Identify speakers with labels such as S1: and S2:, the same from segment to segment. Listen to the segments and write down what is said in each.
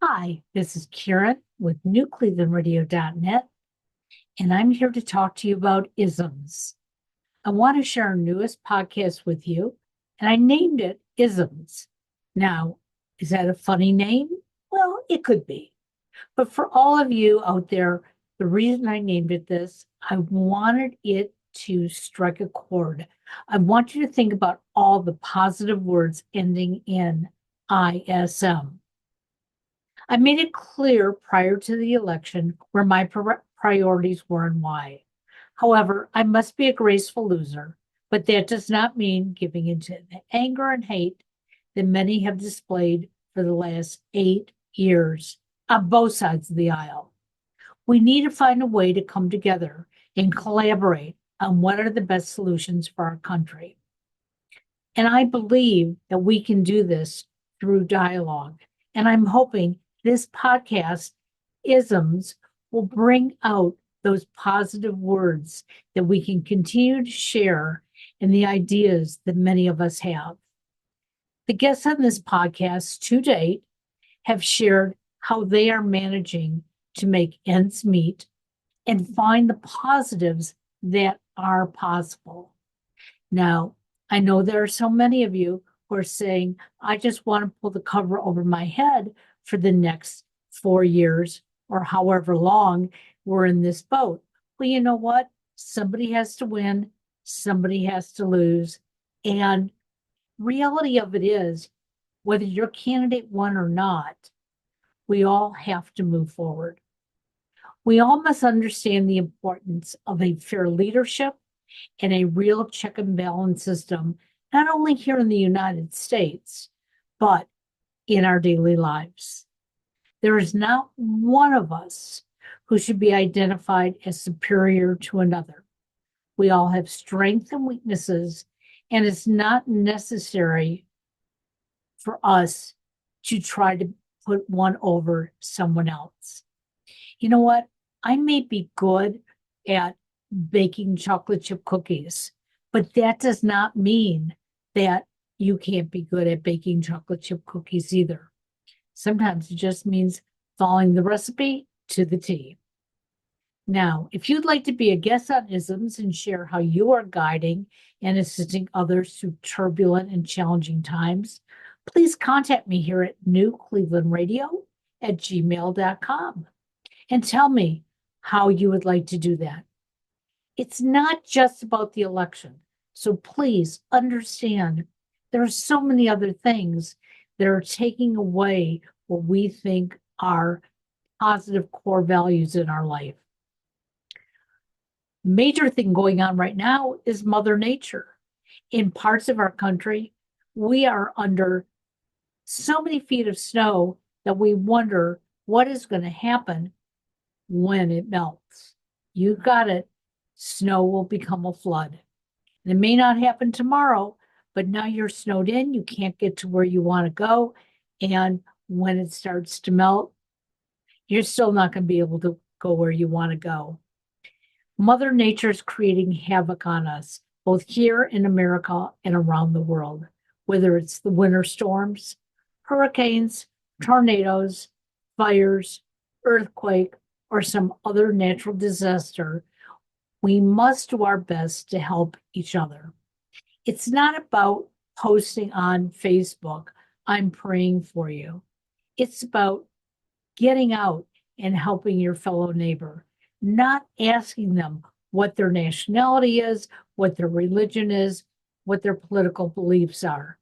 S1: Hi, this is Karen with newclevelandradio.net, and I'm here to talk to you about isms. I want to share our newest podcast with you, and I named it Isms. Now, is that a funny name? Well, it could be. But for all of you out there, the reason I named it this, I wanted it to strike a chord. I want you to think about all the positive words ending in ISM. I made it clear prior to the election where my priorities were and why. However, I must be a graceful loser, but that does not mean giving into the anger and hate that many have displayed for the last 8 years on both sides of the aisle. We need to find a way to come together and collaborate on what are the best solutions for our country. And I believe that we can do this through dialogue. And I'm hoping this podcast, Isms, will bring out those positive words that we can continue to share and the ideas that many of us have. The guests on this podcast to date have shared how they are managing to make ends meet and find the positives that are possible. Now, I know there are so many of you who are saying, I just want to pull the cover over my head for the next 4 years or however long we're in this boat. Well, you know what? Somebody has to win, somebody has to lose. And reality of it is, whether your candidate won or not, we all have to move forward. We all must understand the importance of a fair leadership and a real check and balance system, not only here in the United States, but in our daily lives. There is not one of us who should be identified as superior to another. We all have strengths and weaknesses, and it's not necessary for us to try to put one over someone else. You know what? I may be good at baking chocolate chip cookies, but that does not mean that you can't be good at baking chocolate chip cookies either. Sometimes it just means following the recipe to the T. Now, if you'd like to be a guest on ISMS and share how you are guiding and assisting others through turbulent and challenging times, please contact me here at newclevelandradio@gmail.com and tell me how you would like to do that. It's not just about the election. So please understand there are so many other things that are taking away what we think are positive core values in our life. Major thing going on right now is Mother Nature. In parts of our country, we are under so many feet of snow that we wonder what is going to happen when it melts. You got it. Snow will become a flood. And it may not happen tomorrow, but now you're snowed in. You can't get to where you want to go. And when it starts to melt, you're still not going to be able to go where you want to go. Mother Nature is creating havoc on us, both here in America and around the world, whether it's the winter storms, hurricanes, tornadoes, fires, earthquake, or some other natural disaster. We must do our best to help each other. It's not about posting on Facebook, I'm praying for you. It's about getting out and helping your fellow neighbor, not asking them what their nationality is, what their religion is, what their political beliefs are.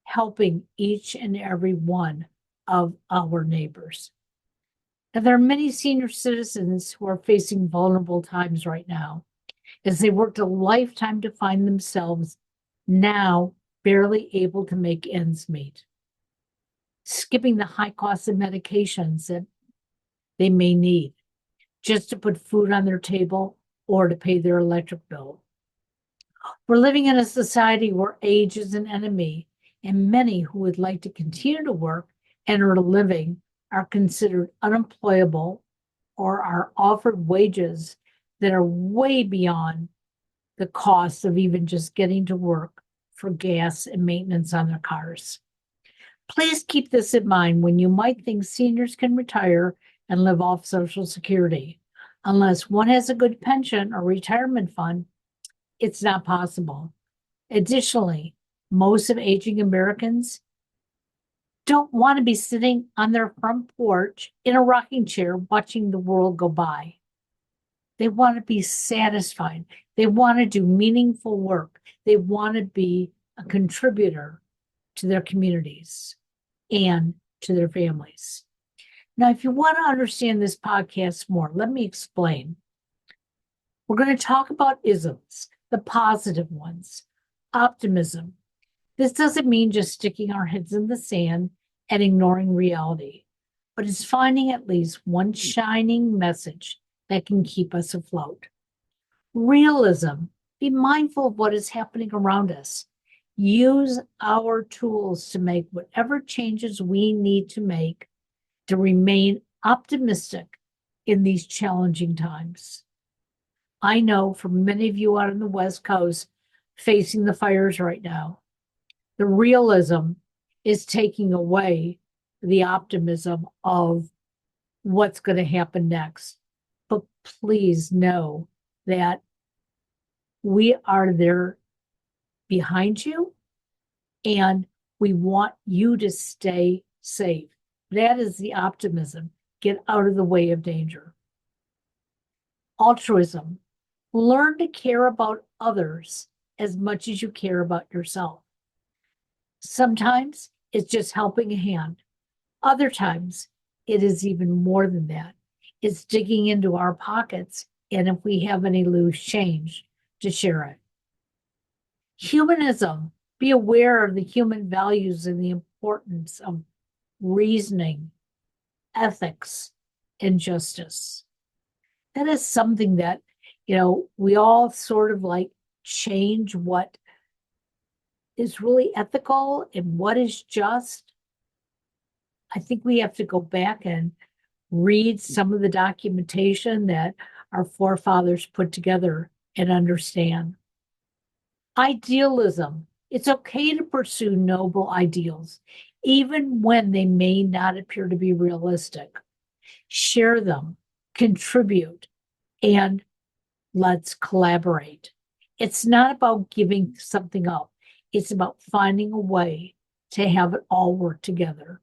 S1: Helping each and every one of our neighbors. Now, there are many senior citizens who are facing vulnerable times right now as they worked a lifetime to find themselves now barely able to make ends meet, skipping the high cost of medications that they may need just to put food on their table or to pay their electric bill. We're living in a society where age is an enemy, and many who would like to continue to work and earn a living are considered unemployable or are offered wages that are way beyond the cost of even just getting to work for gas and maintenance on their cars. Please keep this in mind when you might think seniors can retire and live off Social Security. Unless one has a good pension or retirement fund, it's not possible. Additionally, most of aging Americans don't want to be sitting on their front porch in a rocking chair watching the world go by. They want to be satisfied. They want to do meaningful work. They want to be a contributor to their communities and to their families. Now, if you want to understand this podcast more, let me explain. We're going to talk about isms, the positive ones, optimism. This doesn't mean just sticking our heads in the sand and ignoring reality, but it's finding at least one shining message that can keep us afloat. Realism, be mindful of what is happening around us. Use our tools to make whatever changes we need to make to remain optimistic in these challenging times. I know for many of you out on the West Coast facing the fires right now, the realism is taking away the optimism of what's going to happen next. But please know that we are there behind you and we want you to stay safe. That is the optimism. Get out of the way of danger. Altruism. Learn to care about others as much as you care about yourself. Sometimes it's just helping a hand. Other times it is even more than that. It's digging into our pockets, and if we have any loose change, to share it. Humanism. Be aware of the human values and the importance of reasoning, ethics, and justice. That is something that, we all sort of like change what is really ethical and what is just. I think we have to go back and read some of the documentation that our forefathers put together and understand. Idealism. It's okay to pursue noble ideals, even when they may not appear to be realistic. Share them, contribute, and let's collaborate. It's not about giving something up. It's about finding a way to have it all work together.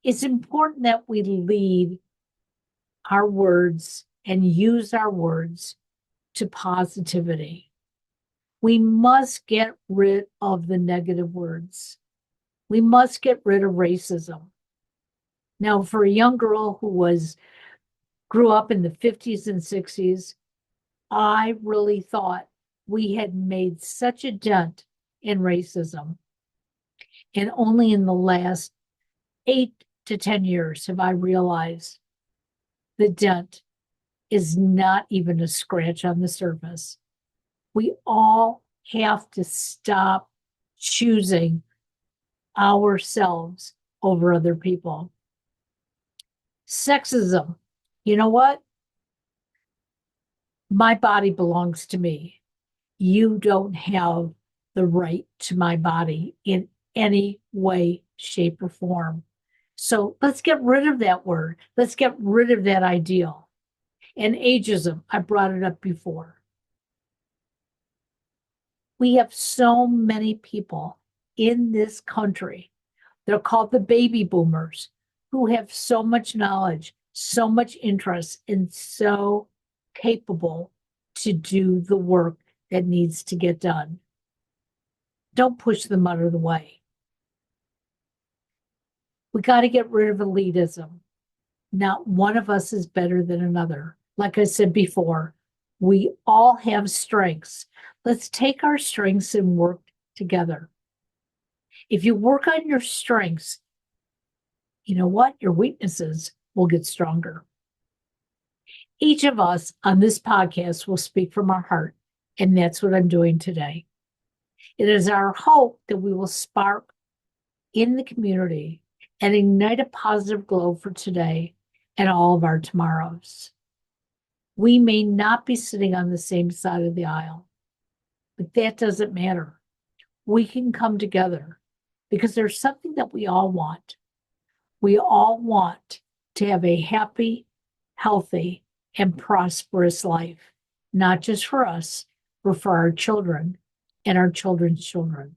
S1: It's important that we lead our words and use our words to positivity. We must get rid of the negative words. We must get rid of racism. Now, for a young girl who grew up in the 50s and 60s, I really thought we had made such a dent in racism. And only in the last 8 to 10 years have I realized the dent is not even a scratch on the surface. We all have to stop choosing ourselves over other people. Sexism. You know what? My body belongs to me. You don't have the right to my body in any way, shape, or form. So let's get rid of that word. Let's get rid of that ideal. And ageism, I brought it up before. We have so many people in this country, they're called the baby boomers, who have so much knowledge, so much interest, and so capable to do the work that needs to get done. Don't push them out of the way. We got to get rid of elitism. Not one of us is better than another. Like I said before, we all have strengths. Let's take our strengths and work together. If you work on your strengths, you know what? Your weaknesses will get stronger. Each of us on this podcast will speak from our heart, and that's what I'm doing today. It is our hope that we will spark in the community and ignite a positive glow for today and all of our tomorrows. We may not be sitting on the same side of the aisle, but that doesn't matter. We can come together because there's something that we all want. We all want to have a happy, healthy, and prosperous life, not just for us, but for our children and our children's children.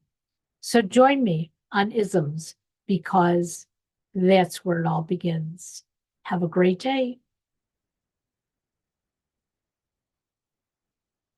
S1: So join me on ISMs because that's where it all begins. Have a great day.